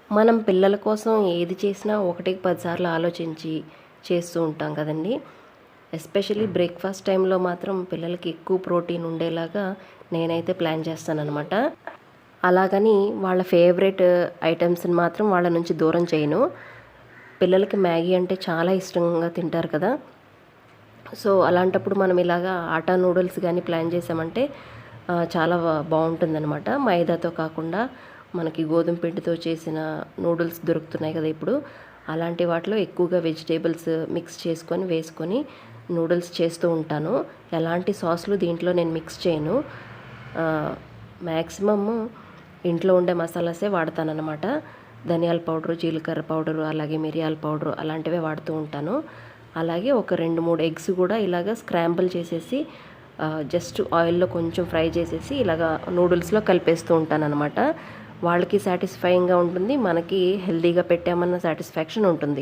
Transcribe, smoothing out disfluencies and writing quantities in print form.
మనం పిల్లల కోసం ఏది చేసినా ఒకటికి 10 సార్లు ఆలోచించి చేస్తూ ఉంటాం కదండీ. ఎస్పెషల్లీ బ్రేక్‌ఫాస్ట్ టైంలో మాత్రం పిల్లలకి ఎక్కువ ప్రోటీన్ ఉండేలాగా నేనైతే ప్లాన్ చేస్తాననమాట. అలాగని వాళ్ళ ఫేవరెట్ ఐటెమ్స్‌ని మాత్రం వాళ్ళ నుంచి దూరం చేయను. పిల్లలకి మ్యాగీ అంటే చాలా ఇష్టంగా తింటారు కదా! సో, అలాంటప్పుడు మనం ఇలాగా ఆటా నూడిల్స్ గానీ ప్లాన్ చేసామంటే చాలా బావుంటుందనమాట. మైదాతో కాకుండా మనకి గోధుమ పిండితో చేసిన నూడిల్స్ దొరుకుతున్నాయి కదా ఇప్పుడు. అలాంటి వాటిలో ఎక్కువగా వెజిటేబుల్స్ మిక్స్ చేసుకొని వేసుకొని నూడిల్స్ చేస్తూ ఉంటాను. ఎలాంటి సాస్‌లు దీంట్లో నేను మిక్స్ చేయను. మ్యాక్సిమమ్ ఇంట్లో ఉండే మసాలాసే వాడతాననమాట. ధనియాల పౌడరు, జీలకర్ర పౌడరు, అలాగే మిరియాల పౌడరు అలాంటివే వాడుతూ ఉంటాను. అలాగే ఒక 2, 3 ఎగ్స్ కూడా ఇలాగ స్క్రాంబుల్ చేసేసి జస్ట్ ఆయిల్‌లో కొంచెం ఫ్రై చేసేసి ఇలాగా నూడిల్స్‌లో కలిపేస్తూ ఉంటాననమాట. వాళ్ళకి సాటిస్ఫైయింగ్‌గా ఉంటుంది. మనకి హెల్తీగా పెట్టామన్న సాటిస్ఫాక్షన్ ఉంటుంది.